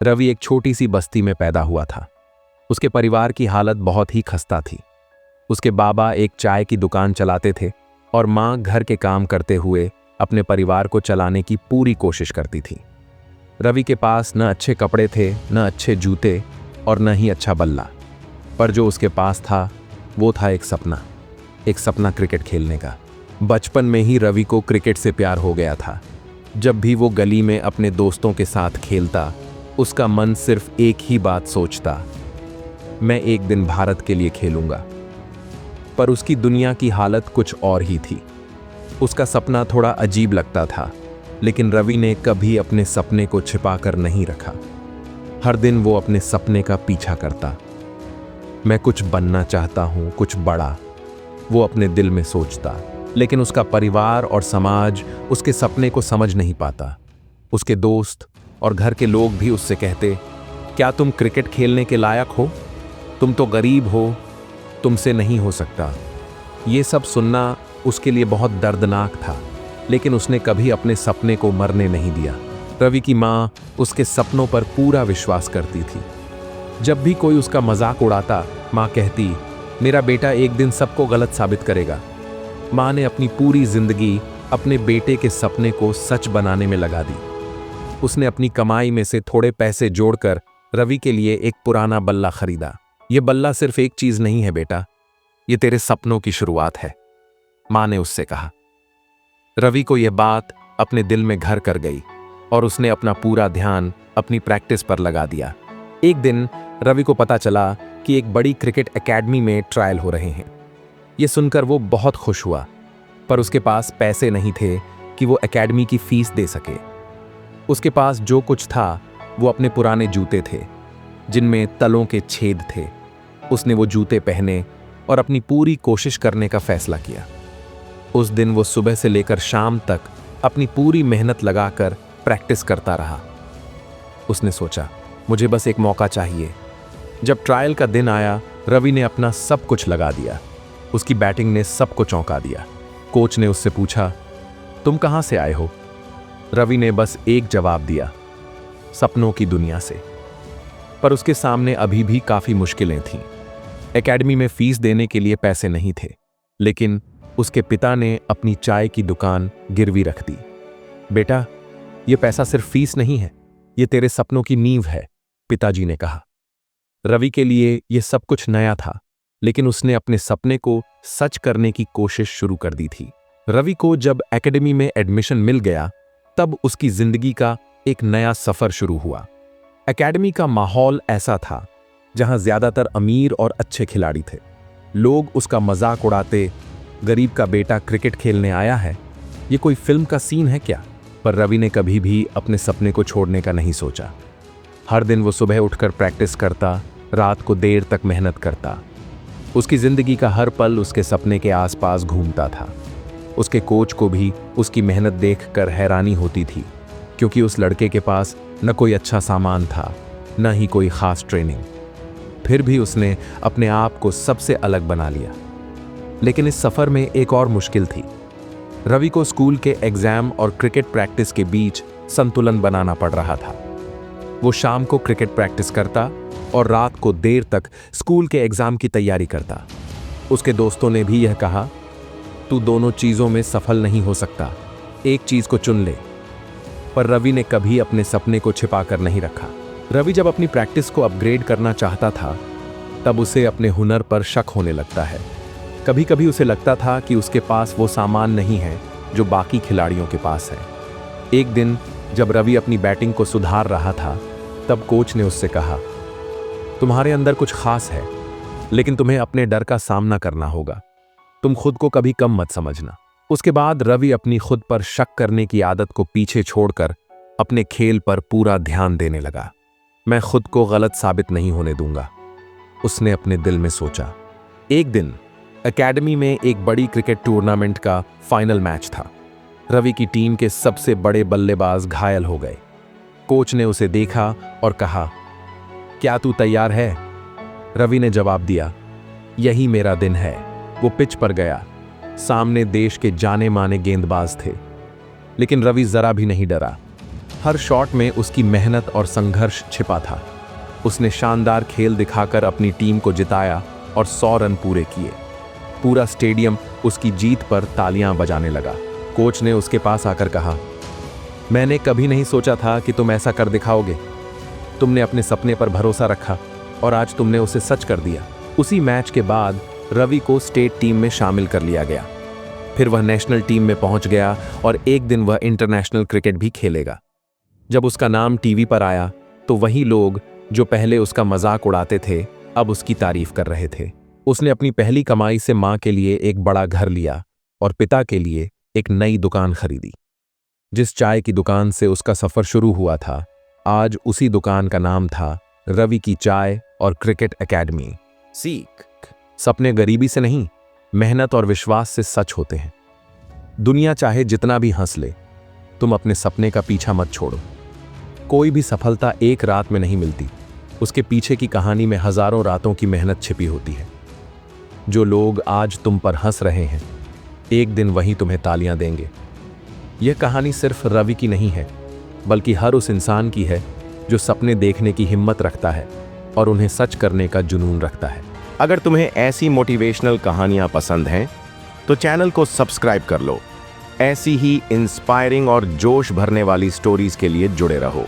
रवि एक छोटी सी बस्ती में पैदा हुआ था। उसके परिवार की हालत बहुत ही खस्ता थी। उसके बाबा एक चाय की दुकान चलाते थे और माँ घर के काम करते हुए अपने परिवार को चलाने की पूरी कोशिश करती थी। रवि के पास न अच्छे कपड़े थे, न अच्छे जूते और न ही अच्छा बल्ला, पर जो उसके पास था वो था एक सपना क्रिकेट खेलने का। बचपन में ही रवि को क्रिकेट से प्यार हो गया था। जब भी वो गली में अपने दोस्तों के साथ खेलता, उसका मन सिर्फ एक ही बात सोचता, मैं एक दिन भारत के लिए खेलूंगा। पर उसकी दुनिया की हालत कुछ और ही थी। उसका सपना थोड़ा अजीब लगता था, लेकिन रवि ने कभी अपने सपने को छिपा कर नहीं रखा। हर दिन वो अपने सपने का पीछा करता। मैं कुछ बनना चाहता हूं, कुछ बड़ा, वो अपने दिल में सोचता। लेकिन उसका परिवार और समाज उसके सपने को समझ नहीं पाता। उसके दोस्त और घर के लोग भी उससे कहते, क्या तुम क्रिकेट खेलने के लायक हो? तुम तो गरीब हो, तुमसे नहीं हो सकता। ये सब सुनना उसके लिए बहुत दर्दनाक था, लेकिन उसने कभी अपने सपने को मरने नहीं दिया। रवि की माँ उसके सपनों पर पूरा विश्वास करती थी। जब भी कोई उसका मजाक उड़ाता, माँ कहती, मेरा बेटा एक दिन सबको गलत साबित करेगा। माँ ने अपनी पूरी जिंदगी अपने बेटे के सपने को सच बनाने में लगा दी। उसने अपनी कमाई में से थोड़े पैसे जोड़कर रवि के लिए एक पुराना बल्ला खरीदा। यह बल्ला सिर्फ एक चीज नहीं है बेटा, ये तेरे सपनों की शुरुआत है, माँ ने उससे कहा। रवि को यह बात अपने दिल में घर कर गई और उसने अपना पूरा ध्यान अपनी प्रैक्टिस पर लगा दिया। एक दिन रवि को पता चला कि एक बड़ी क्रिकेट एकेडमी में ट्रायल हो रहे हैं। यह सुनकर वो बहुत खुश हुआ, पर उसके पास पैसे नहीं थे कि वो एकेडमी की फीस दे सके। उसके पास जो कुछ था वो अपने पुराने जूते थे, जिनमें तलों के छेद थे। उसने वो जूते पहने और अपनी पूरी कोशिश करने का फैसला किया। उस दिन वो सुबह से लेकर शाम तक अपनी पूरी मेहनत लगाकर प्रैक्टिस करता रहा। उसने सोचा, मुझे बस एक मौका चाहिए। जब ट्रायल का दिन आया, रवि ने अपना सब कुछ लगा दिया। उसकी बैटिंग ने सबको चौंका दिया। कोच ने उससे पूछा, तुम कहां से आए हो? रवि ने बस एक जवाब दिया, सपनों की दुनिया से। पर उसके सामने अभी भी काफी मुश्किलें थीं। एकेडमी में फीस देने के लिए पैसे नहीं थे, लेकिन उसके पिता ने अपनी चाय की दुकान गिरवी रख दी। बेटा, यह पैसा सिर्फ फीस नहीं है, यह तेरे सपनों की नींव है, पिताजी ने कहा। रवि के लिए यह सब कुछ नया था, लेकिन उसने अपने सपने को सच करने की कोशिश शुरू कर दी थी। रवि को जब एकेडमी में एडमिशन मिल गया, तब उसकी जिंदगी का एक नया सफर शुरू हुआ। एकेडमी का माहौल ऐसा था जहां ज्यादातर अमीर और अच्छे खिलाड़ी थे। लोग उसका मजाक उड़ाते, गरीब का बेटा क्रिकेट खेलने आया है, ये कोई फिल्म का सीन है क्या? पर रवि ने कभी भी अपने सपने को छोड़ने का नहीं सोचा। हर दिन वो सुबह उठकर प्रैक्टिस करता, रात को देर तक मेहनत करता। उसकी जिंदगी का हर पल उसके सपने के आसपास घूमता था। उसके कोच को भी उसकी मेहनत देखकर हैरानी होती थी, क्योंकि उस लड़के के पास न कोई अच्छा सामान था, न ही कोई खास ट्रेनिंग। फिर भी उसने अपने आप को सबसे अलग बना लिया। लेकिन इस सफर में एक और मुश्किल थी। रवि को स्कूल के एग्जाम और क्रिकेट प्रैक्टिस के बीच संतुलन बनाना पड़ रहा था। वो शाम को क्रिकेट प्रैक्टिस करता और रात को देर तक स्कूल के एग्जाम की तैयारी करता। उसके दोस्तों ने भी यह कहा, तू दोनों चीजों में सफल नहीं हो सकता, एक चीज को चुन ले। पर रवि ने कभी अपने सपने को छिपा कर नहीं रखा। रवि जब अपनी प्रैक्टिस को अपग्रेड करना चाहता था, तब उसे अपने हुनर पर शक होने लगता है। कभी कभी उसे लगता था कि उसके पास वो सामान नहीं है जो बाकी खिलाड़ियों के पास है। एक दिन जब रवि अपनी बैटिंग को सुधार रहा था, तब कोच ने उससे कहा, तुम्हारे अंदर कुछ खास है, लेकिन तुम्हें अपने डर का सामना करना होगा। तुम खुद को कभी कम मत समझना। उसके बाद रवि अपनी खुद पर शक करने की आदत को पीछे छोड़कर अपने खेल पर पूरा ध्यान देने लगा। मैं खुद को गलत साबित नहीं होने दूंगा, उसने अपने दिल में सोचा। एक दिन एकेडमी में एक बड़ी क्रिकेट टूर्नामेंट का फाइनल मैच था। रवि की टीम के सबसे बड़े बल्लेबाज घायल हो गए। कोच ने उसे देखा और कहा, क्या तू तैयार है? रवि ने जवाब दिया, यही मेरा दिन है। वो पिच पर गया। सामने देश के जाने माने गेंदबाज थे, लेकिन रवि जरा भी नहीं डरा। हर शॉट में उसकी मेहनत और संघर्ष छिपा था। उसने शानदार खेल दिखाकर अपनी टीम को जिताया और 100 रन पूरे किए। पूरा स्टेडियम उसकी जीत पर तालियां बजाने लगा। कोच ने उसके पास आकर कहा, मैंने कभी नहीं सोचा था कि तुम ऐसा कर दिखाओगे। तुमने अपने सपने पर भरोसा रखा और आज तुमने उसे सच कर दिया। उसी मैच के बाद रवि को स्टेट टीम में शामिल कर लिया गया। फिर वह नेशनल टीम में पहुंच गया और एक दिन वह इंटरनेशनल क्रिकेट भी खेलेगा। जब उसका नाम टीवी पर आया तो वही लोग जो पहले उसका मजाक उड़ाते थे अब उसकी तारीफ कर रहे थे। उसने अपनी पहली कमाई से मां के लिए एक बड़ा घर लिया और पिता के लिए एक नई दुकान खरीदी। जिस चाय की दुकान से उसका सफर शुरू हुआ था, आज उसी दुकान का नाम था रवि की चाय और क्रिकेट एकेडमी। सीख, सपने गरीबी से नहीं, मेहनत और विश्वास से सच होते हैं। दुनिया चाहे जितना भी हंस ले, तुम अपने सपने का पीछा मत छोड़ो। कोई भी सफलता एक रात में नहीं मिलती, उसके पीछे की कहानी में हजारों रातों की मेहनत छिपी होती है। जो लोग आज तुम पर हंस रहे हैं, एक दिन वही तुम्हें तालियां देंगे। यह कहानी सिर्फ रवि की नहीं है, बल्कि हर उस इंसान की है जो सपने देखने की हिम्मत रखता है और उन्हें सच करने का जुनून रखता है। अगर तुम्हें ऐसी मोटिवेशनल कहानियां पसंद हैं, तो चैनल को सब्सक्राइब कर लो। ऐसी ही इंस्पायरिंग और जोश भरने वाली स्टोरीज के लिए जुड़े रहो।